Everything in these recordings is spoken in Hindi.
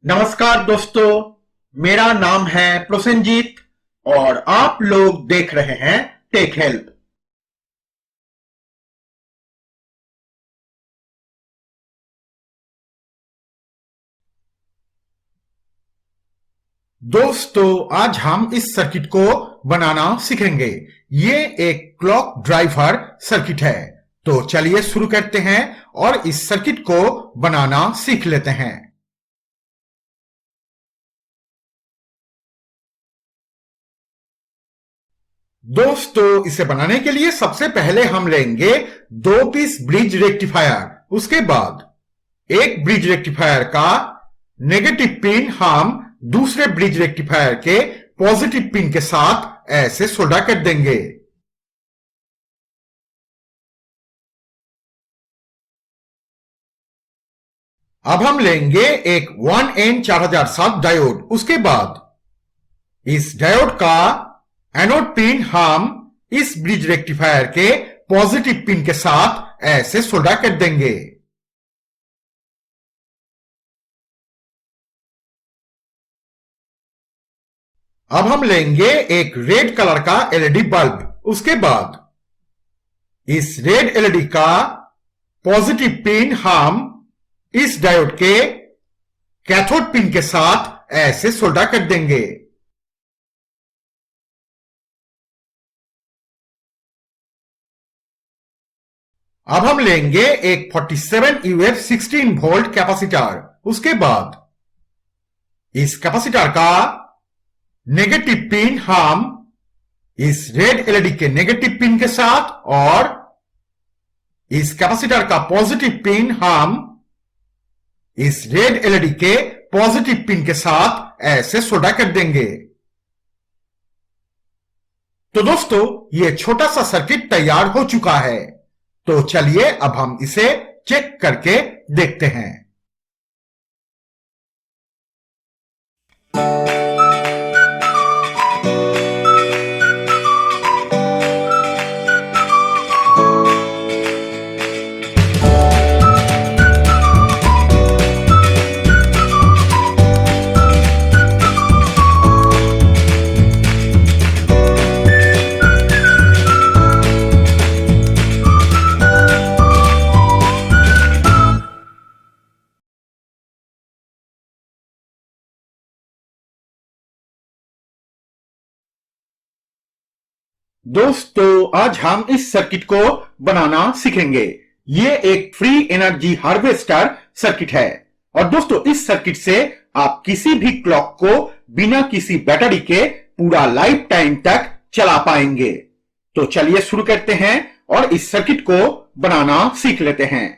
नमस्कार दोस्तों, मेरा नाम है प्रोसेनजीत और आप लोग देख रहे हैं टेक हेल्प। दोस्तों, आज हम इस सर्किट को बनाना सीखेंगे। ये एक क्लॉक ड्राइवर सर्किट है। तो चलिए शुरू करते हैं और इस सर्किट को बनाना सीख लेते हैं। दोस्तों, इसे बनाने के लिए सबसे पहले हम लेंगे 2 पीस ब्रिज रेक्टिफायर। उसके बाद एक ब्रिज रेक्टिफायर का नेगेटिव पिन हम दूसरे ब्रिज रेक्टिफायर के पॉजिटिव पिन के साथ ऐसे सोल्डर कर देंगे। अब हम लेंगे एक 1N4007 डायोड। उसके बाद इस डायोड का एनोड पिन हम इस ब्रिज रेक्टिफायर के पॉजिटिव पिन के साथ ऐसे सोल्डर कर देंगे। अब हम लेंगे एक रेड कलर का एलईडी बल्ब। उसके बाद इस रेड एलईडी का पॉजिटिव पिन हम इस डायोड के कैथोड पिन के साथ ऐसे सोल्डर कर देंगे। अब हम लेंगे एक 47 UF 16 वोल्ट कैपेसिटर। उसके बाद इस कैपेसिटर का नेगेटिव पिन हम इस रेड एलईडी के नेगेटिव पिन के साथ और इस कैपेसिटर का पॉजिटिव पिन हम इस रेड एलईडी के पॉजिटिव पिन के साथ ऐसे सोल्डर कर देंगे। तो दोस्तों, यह छोटा सा सर्किट तैयार हो चुका है। तो चलिए अब हम इसे चेक करके देखते हैं। दोस्तों, आज हम इस सर्किट को बनाना सीखेंगे। ये एक फ्री एनर्जी हार्वेस्टर सर्किट है। और दोस्तों, इस सर्किट से आप किसी भी क्लॉक को बिना किसी बैटरी के पूरा लाइफ टाइम तक चला पाएंगे। तो चलिए शुरू करते हैं और इस सर्किट को बनाना सीख लेते हैं।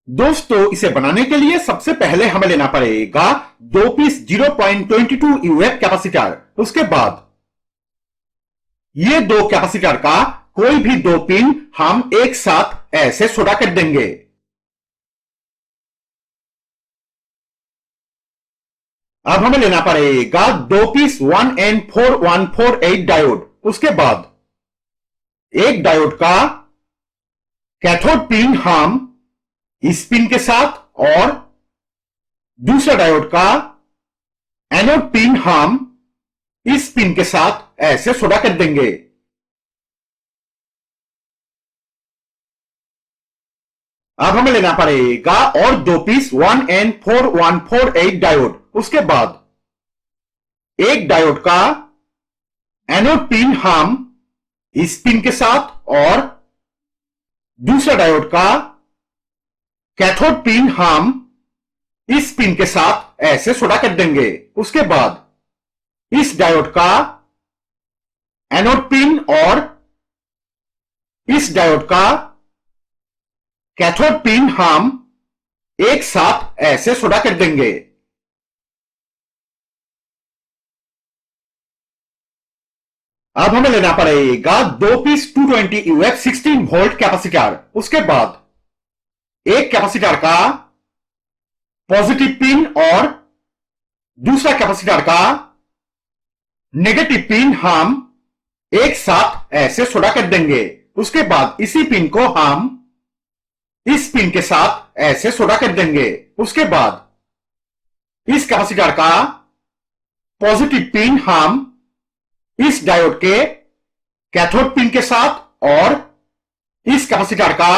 दोस्तों, इसे बनाने के लिए सबसे पहले हमें लेना पड़ेगा 2 पीस 0.22 UF कैपेसिटर। उसके बाद ये दो कैपेसिटर का कोई भी 2 पिन हम एक साथ ऐसे सोल्डर कर देंगे। अब हमें लेना पड़ेगा 2 पीस 1N4148 डायोड। उसके बाद एक डायोड का कैथोड पिन हम इस पिन के साथ और दूसरा डायोड का एनोड पिन हम इस पिन के साथ ऐसे सोल्डर कर देंगे। अब हमें लेना पड़ेगा और 2 पीस 1N4148 डायोड। उसके बाद एक डायोड का एनोड पिन हम इस पिन के साथ और दूसरा डायोड का कैथोड पिन हम इस पिन के साथ ऐसे सोल्डर कर देंगे। उसके बाद इस डायोड का एनोड पिन और इस डायोड का कैथोड पिन हम एक साथ ऐसे सोल्डर कर देंगे। अब हमें लेना पड़ेगा 2 पीस 220 UF 16 वोल्ट कैपेसिटर। उसके बाद एक कैपेसिटर का पॉजिटिव पिन और दूसरा कैपेसिटर का नेगेटिव पिन हम एक साथ ऐसे सोल्डर कर देंगे। उसके बाद इसी पिन को हम इस इस पिन के साथ ऐसे सोडा कर देंगे। उसके बाद इस कैपेसिटर का पॉजिटिव पिन हम इस डायोड के कैथोड पिन के साथ और इस कैपेसिटर का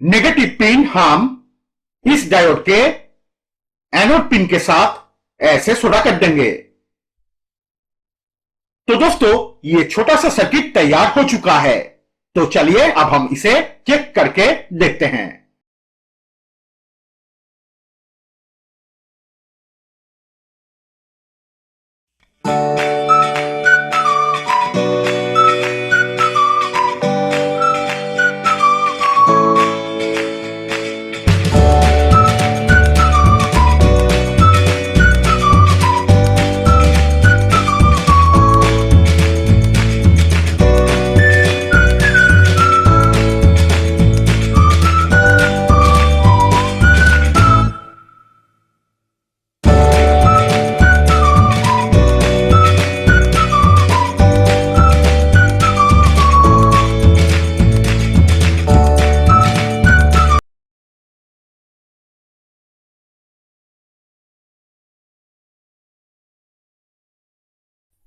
नेगेटिव पिन हम इस डायोड के एनोड पिन के साथ ऐसे सोडा कर देंगे। तो दोस्तों, ये छोटा सा सर्किट तैयार हो चुका है। तो चलिए अब हम इसे चेक करके देखते हैं।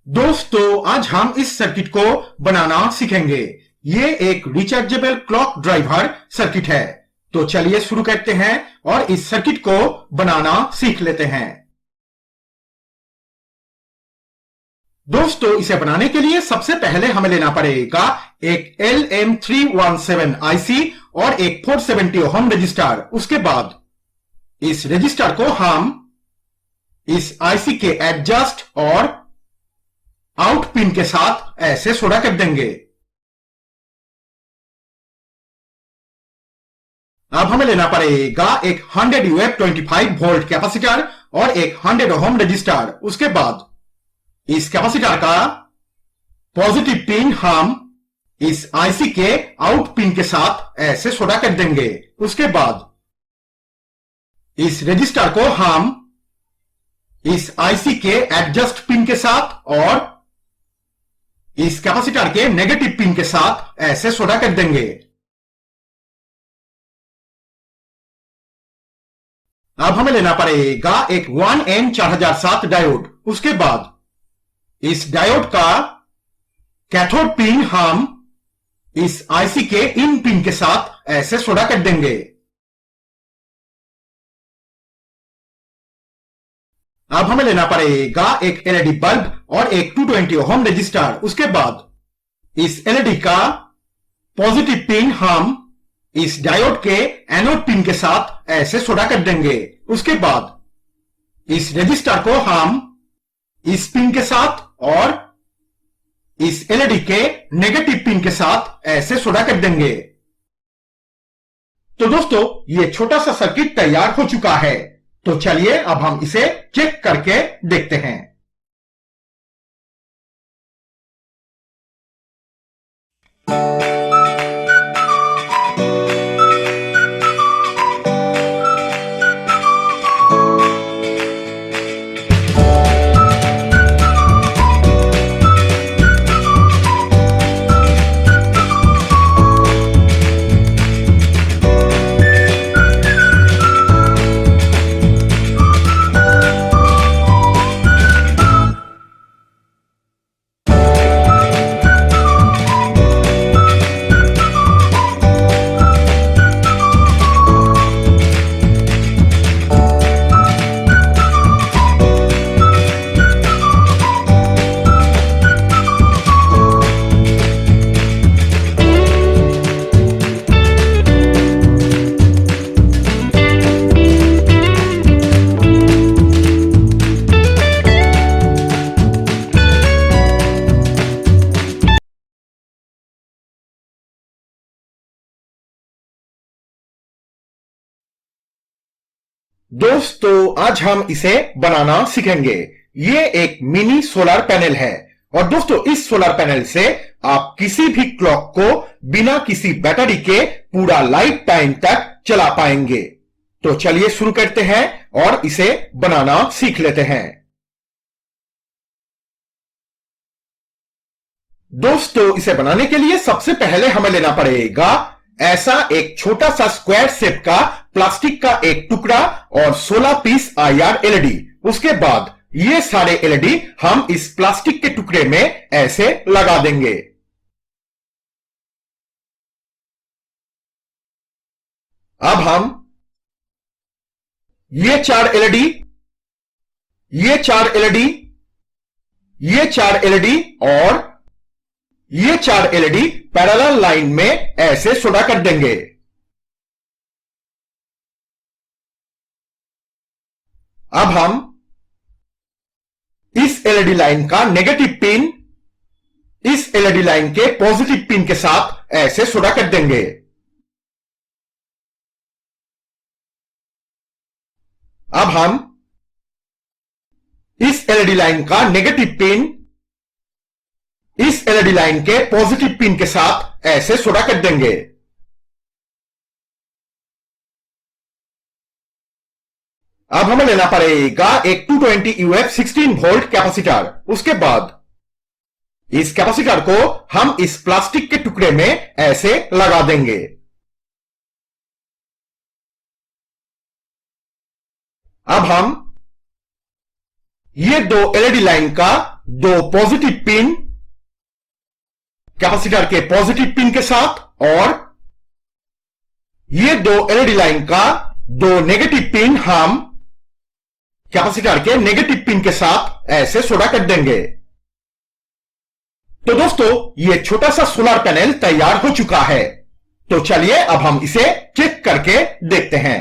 दोस्तों, आज हम इस सर्किट को बनाना सीखेंगे। ये एक रिचार्जेबल क्लॉक ड्राइवर सर्किट है। तो चलिए शुरू करते हैं और इस सर्किट को बनाना सीख लेते हैं। दोस्तों, इसे बनाने के लिए सबसे पहले हमें लेना पड़ेगा एक LM317 आईसी और एक 470 ओम रजिस्टर। उसके बाद इस रजिस्टर को हम इस आईसी के एडजस्ट और आउट पिन के साथ ऐसे सोडा कर देंगे। अब हमें लेना पड़ेगा एक 100 UF 25 वोल्ट कैपेसिटर और एक 100 ओम रजिस्टर। उसके बाद इस कैपेसिटर का पॉजिटिव पिन हम इस आईसी के आउट पिन के साथ ऐसे सोडा कर देंगे। उसके बाद इस रजिस्टर को हम इस आईसी के एडजस्ट पिन के साथ और इस कैपेसिटर के नेगेटिव पिन के साथ ऐसे सोडा कर देंगे। अब हमें लेना पड़ेगा एक 1N4007 डायोड। उसके बाद इस डायोड का कैथोड पिन हम इस आईसी के इन पिन के साथ ऐसे सोडा कर देंगे। अब हमें लेना पड़ेगा एक एलईडी बल्ब और एक 220 ओम रजिस्टर। उसके बाद इस एलईडी का पॉजिटिव पिन हम इस डायोड के एनोड पिन के साथ ऐसे सोडा कर देंगे। उसके बाद इस रजिस्टर को हम इस पिन के साथ और इस एलईडी के नेगेटिव पिन के साथ ऐसे सोडा कर देंगे। तो दोस्तों, ये छोटा सा सर्किट तैयार हो चुका है। तो चलिए अब हम इसे चेक करके देखते हैं। दोस्तों, आज हम इसे बनाना सीखेंगे। ये एक मिनी सोलर पैनल है और दोस्तों, इस सोलर पैनल से आप किसी भी क्लॉक को बिना किसी बैटरी के पूरा लाइफ टाइम तक चला पाएंगे। तो चलिए शुरू करते हैं और इसे बनाना सीख लेते हैं। दोस्तों, इसे बनाने के लिए सबसे पहले हमें लेना पड़ेगा ऐसा एक छोटा सा स्क्वायर शेप का प्लास्टिक का एक टुकड़ा और 16 पीस आईआर एलईडी। उसके बाद ये सारे एलईडी हम इस प्लास्टिक के टुकड़े में ऐसे लगा देंगे। अब हम ये 4 एलईडी, ये 4 एलईडी, ये 4 एलईडी और ये 4 एलईडी पैरेलल लाइन में ऐसे सोल्डर कर देंगे। अब हम इस एलईडी लाइन का नेगेटिव पिन इस एलईडी लाइन के पॉजिटिव पिन के साथ ऐसे सोल्डर कर देंगे। अब हम इस एलईडी लाइन का नेगेटिव पिन इस एलईडी लाइन के पॉजिटिव पिन के साथ ऐसे सोल्डर कर देंगे। अब हमें लेना पड़ेगा एक 220 यूएफ 16 वोल्ट कैपेसिटर। उसके बाद इस कैपेसिटर को हम इस प्लास्टिक के टुकड़े में ऐसे लगा देंगे। अब हम ये दो एलईडी लाइन का दो पॉजिटिव पिन कैपेसिटर के पॉजिटिव पिन के साथ और ये दो एलईडी लाइन का दो नेगेटिव पिन हम कैपेसिटर के नेगेटिव पिन के साथ ऐसे सोल्डर कर देंगे। तो दोस्तों, ये छोटा सा सोलर पैनल तैयार हो चुका है। तो चलिए अब हम इसे चेक करके देखते हैं।